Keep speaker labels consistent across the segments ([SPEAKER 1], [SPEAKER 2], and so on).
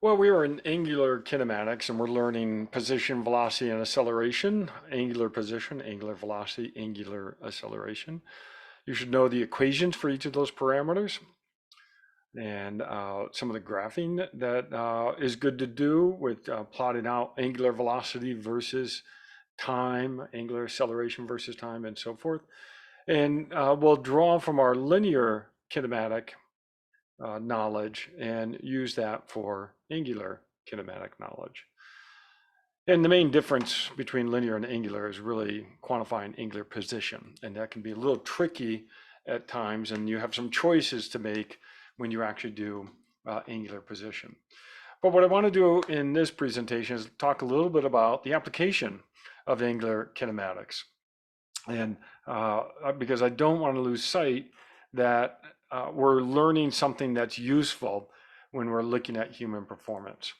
[SPEAKER 1] Well, we are in angular kinematics and we're learning position, velocity, and acceleration. Angular position, angular velocity, angular acceleration. You should know the equations for each of those parameters and some of the graphing that is good to do with plotting out angular velocity versus time, angular acceleration versus time, and so forth. And we'll draw from our linear kinematic knowledge and use that for angular kinematic knowledge. And the main difference between linear and angular is really quantifying angular position. And that can be a little tricky at times, and you have some choices to make when you actually do angular position. But what I want to do in this presentation is talk a little bit about the application of angular kinematics. And because I don't want to lose sight that we're learning something that's useful when we're looking at human performance.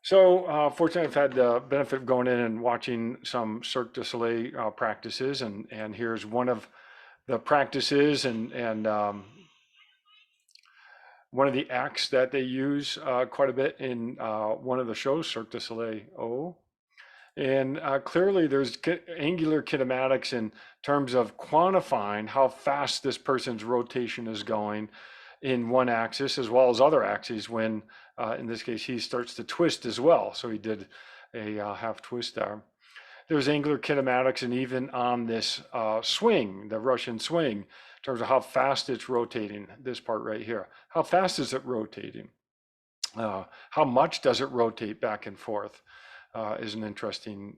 [SPEAKER 1] So fortunately, I've had the benefit of going in and watching some Cirque du Soleil practices, and here's one of the practices and one of the acts that they use quite a bit in one of the shows, Cirque du Soleil. And clearly there's angular kinematics in terms of quantifying how fast this person's rotation is going in one axis as well as other axes when, in this case, he starts to twist as well. So he did a half twist there. There's angular kinematics and even on this swing, the Russian swing, in terms of how fast it's rotating, this part right here. How fast is it rotating? How much does it rotate back and forth? Is an interesting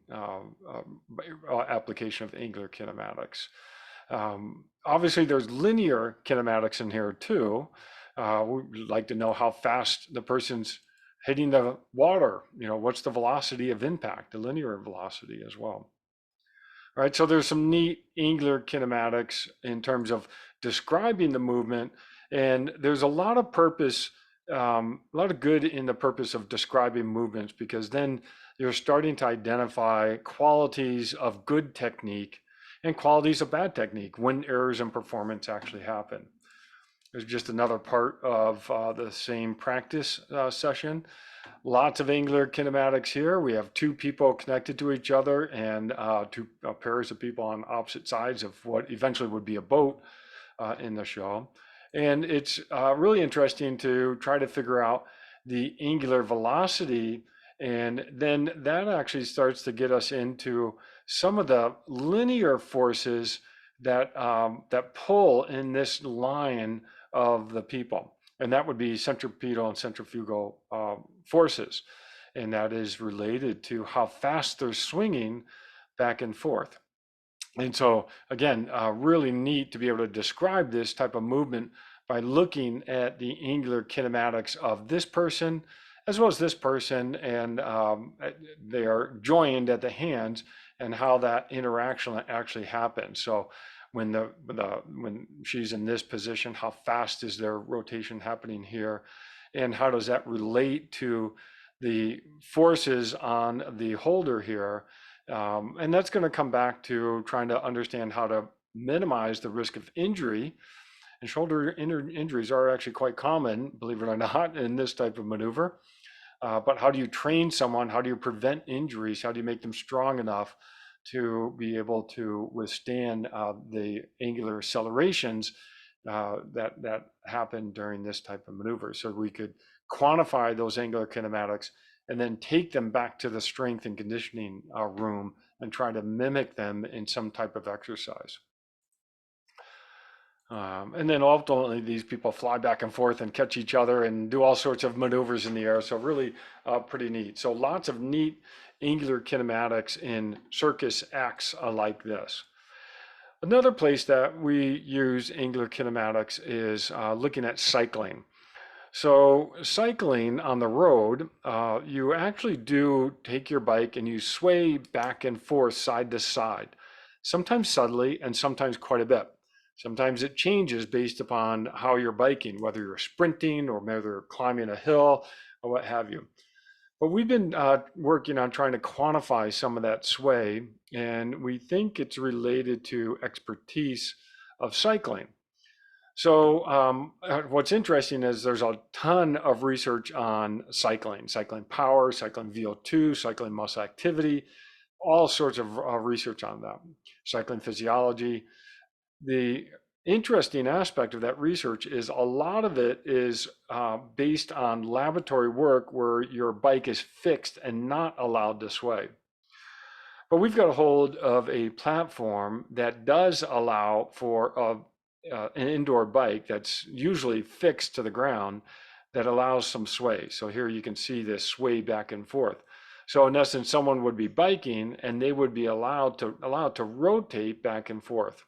[SPEAKER 1] application of angular kinematics. Obviously, there's linear kinematics in here too. We'd like to know how fast the person's hitting the water. What's the velocity of impact, the linear velocity as well. All right, so there's some neat angular kinematics in terms of describing the movement, and there's a lot of purpose, a lot of good in the purpose of describing movements, because then you're starting to identify qualities of good technique and qualities of bad technique when errors in performance actually happen. There's just another part of the same practice session. Lots of angular kinematics here. We have two people connected to each other and two pairs of people on opposite sides of what eventually would be a boat in the show. And it's really interesting to try to figure out the angular velocity, and then that actually starts to get us into some of the linear forces that that pull in this line of the people. And that would be centripetal and centrifugal forces. And that is related to how fast they're swinging back and forth. And so, again, really neat to be able to describe this type of movement by looking at the angular kinematics of this person as well as this person, and they are joined at the hands and how that interaction actually happens. So when when she's in this position, how fast is their rotation happening here, and how does that relate to the forces on the holder here? And that's going to come back to trying to understand how to minimize the risk of injury. And shoulder injuries are actually quite common, believe it or not, in this type of maneuver. But how do you train someone? How do you prevent injuries? How do you make them strong enough to be able to withstand the angular accelerations that happen during this type of maneuver? So we could quantify those angular kinematics and then take them back to the strength and conditioning room and try to mimic them in some type of exercise. And then ultimately, these people fly back and forth and catch each other and do all sorts of maneuvers in the air. So really pretty neat. So lots of neat angular kinematics in circus acts like this. Another place that we use angular kinematics is looking at cycling. So cycling on the road, you actually do take your bike and you sway back and forth side to side, sometimes subtly and sometimes quite a bit. Sometimes it changes based upon how you're biking, whether you're sprinting or whether you're climbing a hill or what have you. But we've been working on trying to quantify some of that sway, and we think it's related to expertise of cycling. What's interesting is there's a ton of research on cycling, cycling power, cycling VO2, cycling muscle activity, all sorts of research on that, cycling physiology. The interesting aspect of that research is a lot of it is based on laboratory work where your bike is fixed and not allowed to sway. But we've got a hold of a platform that does allow for an indoor bike that's usually fixed to the ground that allows some sway. So here you can see this sway back and forth. So in essence, someone would be biking and they would be allowed to rotate back and forth.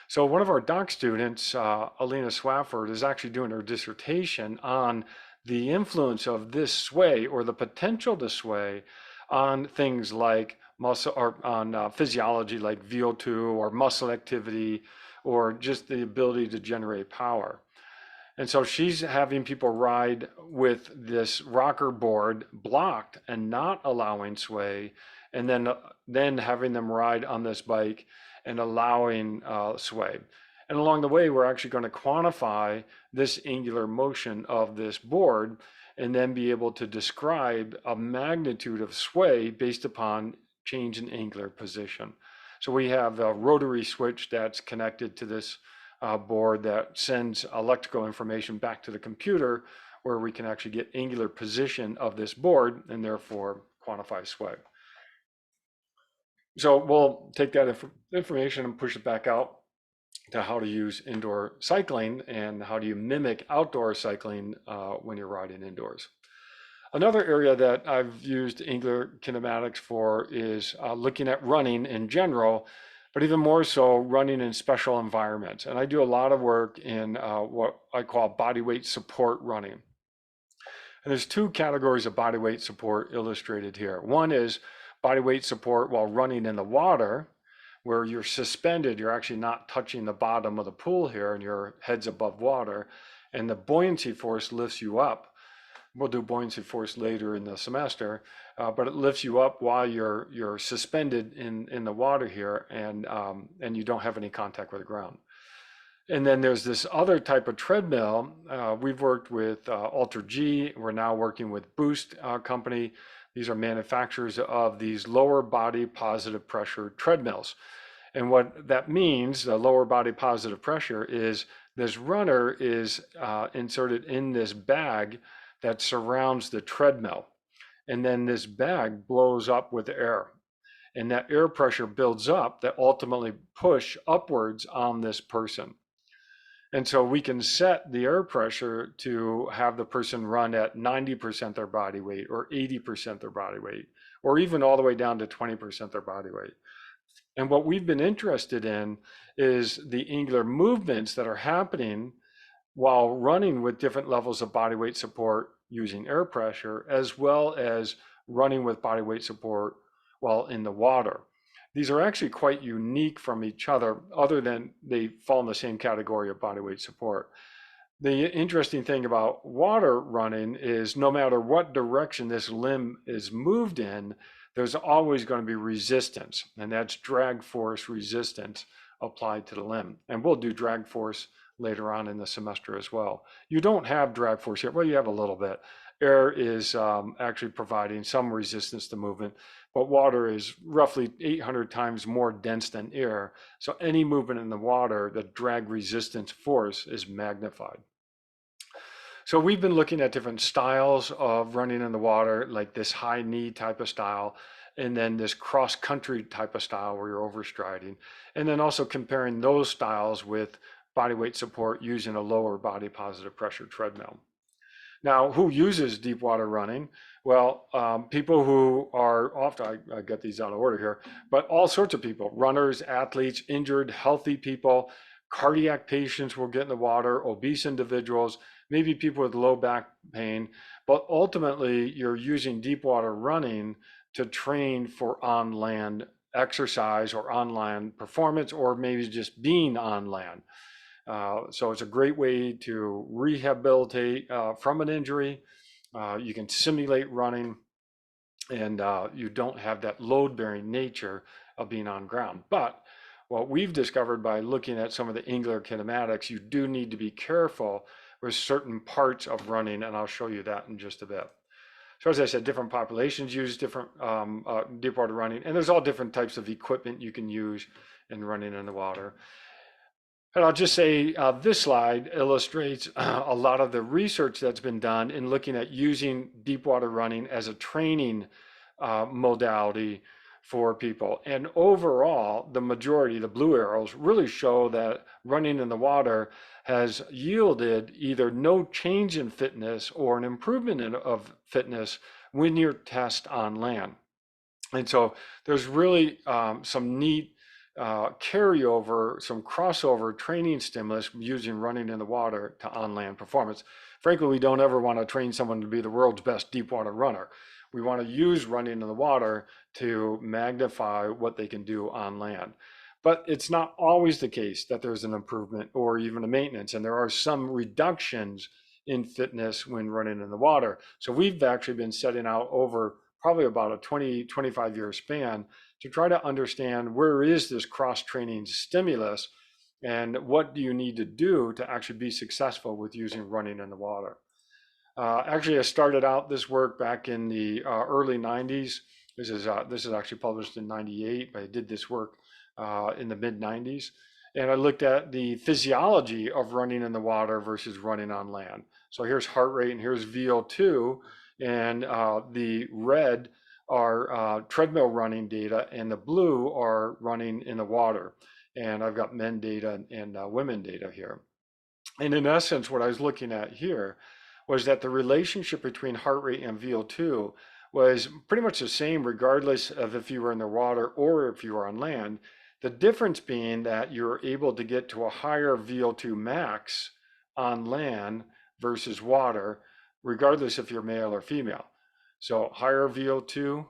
[SPEAKER 1] So one of our doc students, Alina Swafford, is actually doing her dissertation on the influence of this sway or the potential to sway on things like muscle or on physiology like VO2 or muscle activity or just the ability to generate power. And so she's having people ride with this rocker board blocked and not allowing sway, and then having them ride on this bike and allowing sway. And along the way, we're actually going to quantify this angular motion of this board and then be able to describe a magnitude of sway based upon change in angular position. So we have a rotary switch that's connected to this board that sends electrical information back to the computer where we can actually get angular position of this board and therefore quantify sway. So we'll take that information and push it back out to how to use indoor cycling and how do you mimic outdoor cycling when you're riding indoors. Another area that I've used angular kinematics for is looking at running in general, but even more so running in special environments. And I do a lot of work in what I call body weight support running. And there's two categories of body weight support illustrated here. One is body weight support while running in the water, where you're suspended, you're actually not touching the bottom of the pool here and your head's above water, and the buoyancy force lifts you up. We'll do buoyancy force later in the semester, but it lifts you up while you're suspended in the water here, and you don't have any contact with the ground. And then there's this other type of treadmill. We've worked with Ultra G. We're now working with Boost company. These are manufacturers of these lower body positive pressure treadmills. And what that means, the lower body positive pressure, is this runner is inserted in this bag that surrounds the treadmill. And then this bag blows up with air. And that air pressure builds up that ultimately push upwards on this person. And so we can set the air pressure to have the person run at 90% their body weight or 80% their body weight, or even all the way down to 20% their body weight. And what we've been interested in is the angular movements that are happening while running with different levels of body weight support using air pressure, as well as running with body weight support while in the water. These are actually quite unique from each other than they fall in the same category of body weight support. The interesting thing about water running is no matter what direction this limb is moved in, there's always going to be resistance, and that's drag force resistance applied to the limb. And we'll do drag force later on in the semester as well. You don't have drag force here. Well, you have a little bit. Air is actually providing some resistance to movement, but water is roughly 800 times more dense than air. So any movement in the water, the drag resistance force is magnified. So we've been looking at different styles of running in the water, like this high knee type of style, and then this cross country type of style where you're overstriding, and then also comparing those styles with body weight support using a lower body positive pressure treadmill. Now, who uses deep water running? Well, people who are often, I got these out of order here, but all sorts of people, runners, athletes, injured, healthy people, cardiac patients will get in the water, obese individuals, maybe people with low back pain, but ultimately you're using deep water running to train for on land exercise or on land performance, or maybe just being on land. So it's a great way to rehabilitate from an injury. You can simulate running, and you don't have that load bearing nature of being on ground. But what we've discovered by looking at some of the angular kinematics, you do need to be careful with certain parts of running, and I'll show you that in just a bit. So as I said, different populations use different deep water running, and there's all different types of equipment you can use in running in the water. And I'll just say this slide illustrates a lot of the research that's been done in looking at using deep water running as a training modality for people. And overall, the majority, the blue arrows, really show that running in the water has yielded either no change in fitness or an improvement of fitness when you test on land. And so there's really some neat carryover, some crossover training stimulus using running in the water to on-land performance. Frankly, we don't ever want to train someone to be the world's best deep water runner. We want to use running in the water to magnify what they can do on land. But it's not always the case that there's an improvement or even a maintenance, and there are some reductions in fitness when running in the water. So we've actually been setting out over probably about a 20, 25-year span to try to understand where is this cross-training stimulus and what do you need to do to actually be successful with using running in the water. Actually, I started out this work back in the early 90s. This is actually published in 98, but I did this work in the mid 90s. And I looked at the physiology of running in the water versus running on land. So here's heart rate and here's VO2. And the red are treadmill running data, and the blue are running in the water. And I've got men data and women data here. And in essence, what I was looking at here was that the relationship between heart rate and VO2 was pretty much the same regardless of if you were in the water or if you were on land. The difference being that you're able to get to a higher VO2 max on land versus water, regardless if you're male or female. So higher VO2,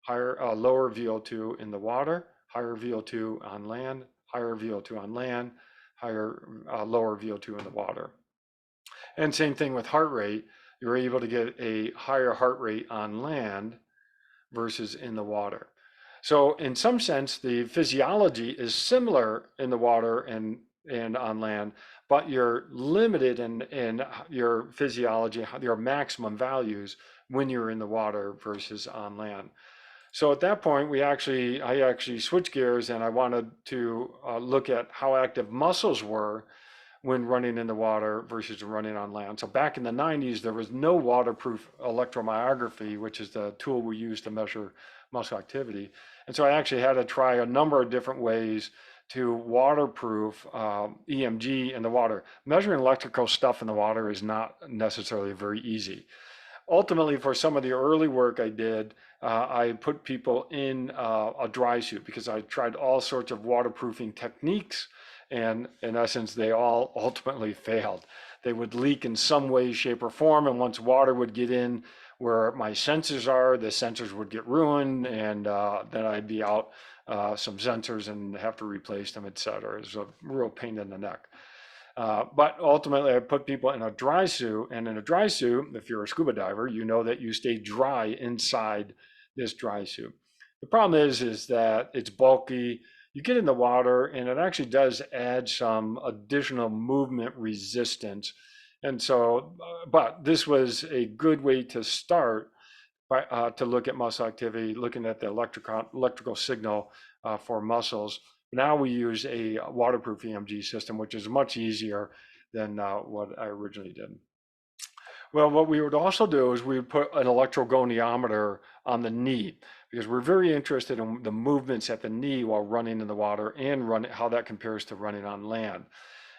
[SPEAKER 1] lower VO2 in the water, higher VO2 on land, higher VO2 on land, lower VO2 in the water. And same thing with heart rate. You're able to get a higher heart rate on land versus in the water. So in some sense, the physiology is similar in the water and on land, but you're limited in your physiology, your maximum values when you're in the water versus on land. So at that point, I actually switched gears and I wanted to look at how active muscles were when running in the water versus running on land. So back in the 90s, there was no waterproof electromyography, which is the tool we use to measure muscle activity. And so I actually had to try a number of different ways to waterproof EMG in the water. Measuring electrical stuff in the water is not necessarily very easy. Ultimately, for some of the early work I did, I put people in a dry suit because I tried all sorts of waterproofing techniques, and in essence, they all ultimately failed. They would leak in some way, shape, or form, and once water would get in where my sensors are, the sensors would get ruined, and then I'd be out some sensors and have to replace them, et cetera. It was a real pain in the neck. But ultimately, I put people in a dry suit, and in a dry suit, if you're a scuba diver, you know that you stay dry inside this dry suit. The problem is that it's bulky. You get in the water, and it actually does add some additional movement resistance. And so, but this was a good way to start to look at muscle activity, looking at the electrical signal for muscles. Now we use a waterproof EMG system, which is much easier than what I originally did. Well, what we would also do is we would put an electrogoniometer on the knee because we're very interested in the movements at the knee while running in the water and how that compares to running on land.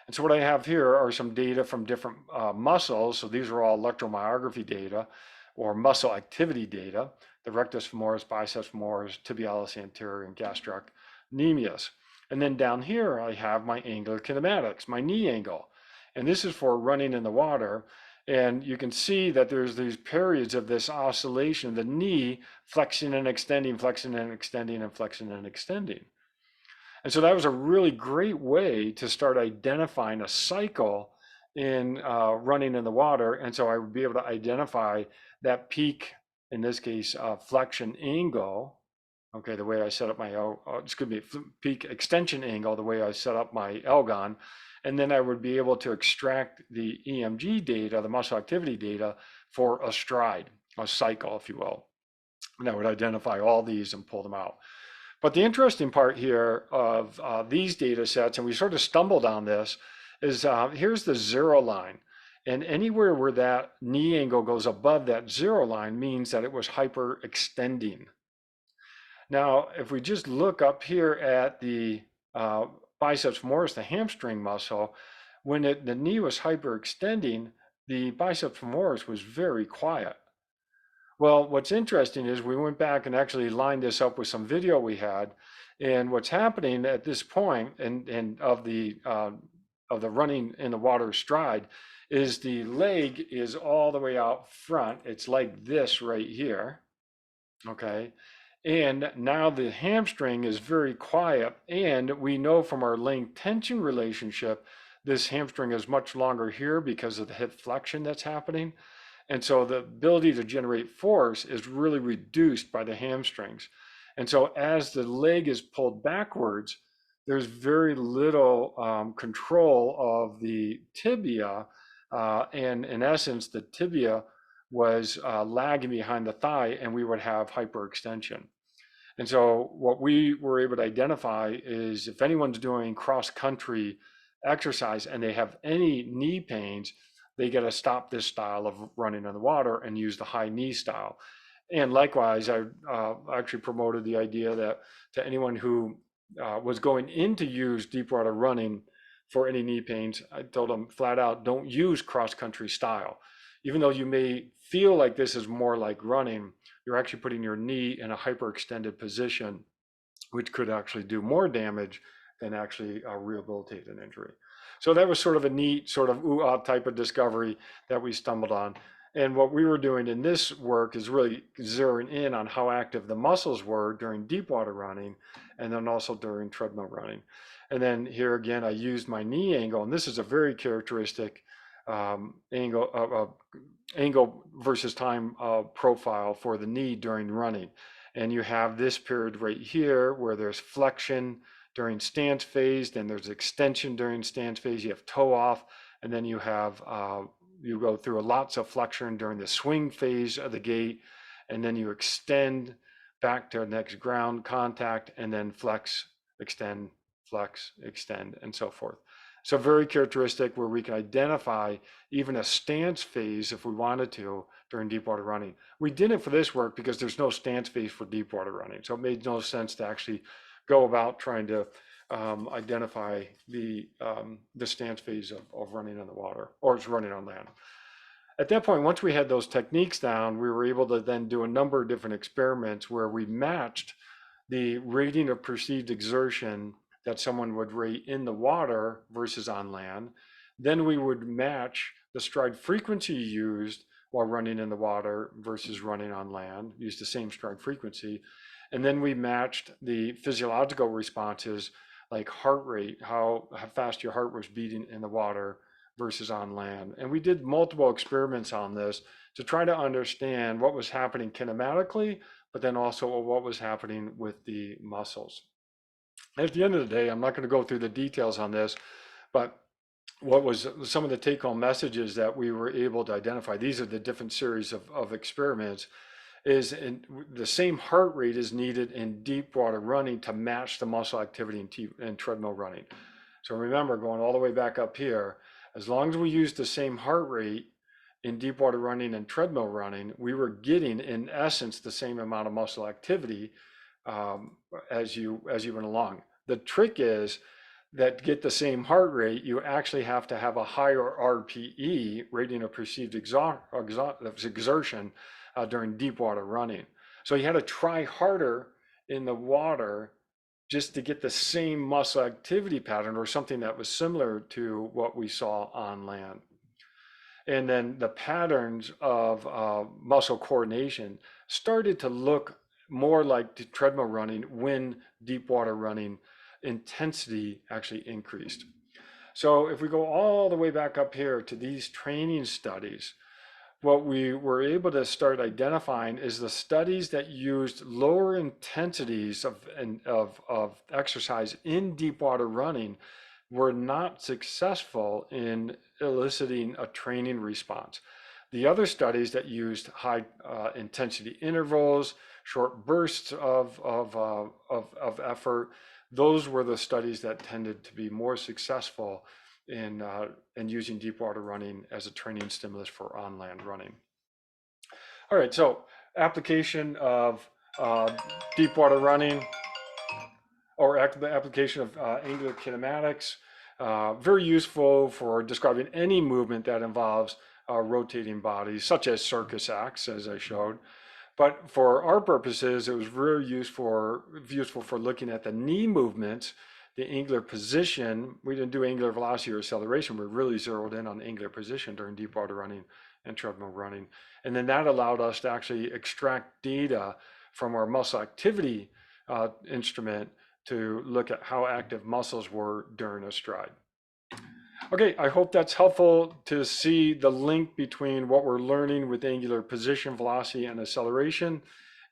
[SPEAKER 1] And so what I have here are some data from different muscles. So these are all electromyography data or muscle activity data, the rectus femoris, biceps femoris, tibialis anterior, and gastrocnemius. And then down here, I have my angular kinematics, my knee angle. And this is for running in the water. And you can see that there's these periods of this oscillation of the knee flexing and extending, flexing and extending, and flexing and extending. And so that was a really great way to start identifying a cycle in running in the water. And so I would be able to identify that peak, in this case, flexion angle Okay, the way I set up my, peak extension angle, the way I set up my Elgon, and then I would be able to extract the EMG data, the muscle activity data for a stride, a cycle, if you will. And I would identify all these and pull them out. But the interesting part here of these data sets, and we sort of stumbled on this, is here's the zero line. And anywhere where that knee angle goes above that zero line means that it was hyperextending. Now, if we just look up here at the biceps femoris, the hamstring muscle, when the knee was hyperextending, the biceps femoris was very quiet. Well, what's interesting is we went back and actually lined this up with some video we had, and what's happening at this point and of the running in the water stride is the leg is all the way out front. It's like this right here, okay? And now the hamstring is very quiet, and we know from our length tension relationship, this hamstring is much longer here because of the hip flexion that's happening. And so the ability to generate force is really reduced by the hamstrings. And so as the leg is pulled backwards, there's very little control of the tibia. And in essence, the tibia was lagging behind the thigh, and we would have hyperextension. And so what we were able to identify is if anyone's doing cross-country exercise and they have any knee pains, they got to stop this style of running in the water and use the high knee style. And likewise, I actually promoted the idea that to anyone who was going in to use deep water running for any knee pains, I told them flat out, don't use cross-country style. Even though you may feel like this is more like running, you're actually putting your knee in a hyperextended position, which could actually do more damage than actually rehabilitate an injury. So that was sort of a neat sort of ooh-ah type of discovery that we stumbled on. And what we were doing in this work is really zeroing in on how active the muscles were during deep water running and then also during treadmill running. And then here again, I used my knee angle, and this is a very characteristic angle versus time profile for the knee during running. And you have this period right here where there's flexion during stance phase, then there's extension during stance phase, you have toe off, and then you have, you go through lots of flexion during the swing phase of the gait, and then you extend back to the next ground contact, and then flex, extend, and so forth. So very characteristic where we can identify even a stance phase if we wanted to during deep water running. We did it for this work because there's no stance phase for deep water running. So it made no sense to actually go about trying to identify the stance phase of running in the water or it's running on land. At that point, once we had those techniques down, we were able to then do a number of different experiments where we matched the rating of perceived exertion that someone would rate in the water versus on land. Then we would match the stride frequency used while running in the water versus running on land, use the same stride frequency. And then we matched the physiological responses like heart rate, how fast your heart was beating in the water versus on land. And we did multiple experiments on this to try to understand what was happening kinematically, but then also what was happening with the muscles. At the end of the day, I'm not going to go through the details on this, but what was some of the take-home messages that we were able to identify, these are the different series of experiments, is the same heart rate is needed in deep water running to match the muscle activity in treadmill running. So remember, going all the way back up here, as long as we use the same heart rate in deep water running and treadmill running, we were getting, in essence, the same amount of muscle activity as you went along. The trick is that to get the same heart rate, you actually have to have a higher RPE, rating of perceived exertion, during deep water running. So you had to try harder in the water just to get the same muscle activity pattern or something that was similar to what we saw on land. And then the patterns of muscle coordination started to look more like the treadmill running when deep water running intensity actually increased. So if we go all the way back up here to these training studies, what we were able to start identifying is the studies that used lower intensities of exercise in deep water running were not successful in eliciting a training response. The other studies that used high intensity intervals, short bursts of effort, those were the studies that tended to be more successful in using deep water running as a training stimulus for on land running. All right, so application of uh, deep water running or the application of angular kinematics, very useful for describing any movement that involves rotating bodies, such as circus acts, as I showed. But for our purposes, it was very useful for looking at the knee movements, the angular position. We didn't do angular velocity or acceleration. We really zeroed in on angular position during deep water running and treadmill running. And then that allowed us to actually extract data from our muscle activity instrument to look at how active muscles were during a stride. Okay, I hope that's helpful to see the link between what we're learning with angular position, velocity, and acceleration,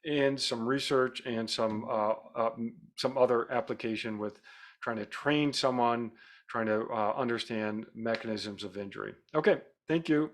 [SPEAKER 1] and some research and some other application with trying to train someone, trying to understand mechanisms of injury. Okay, thank you.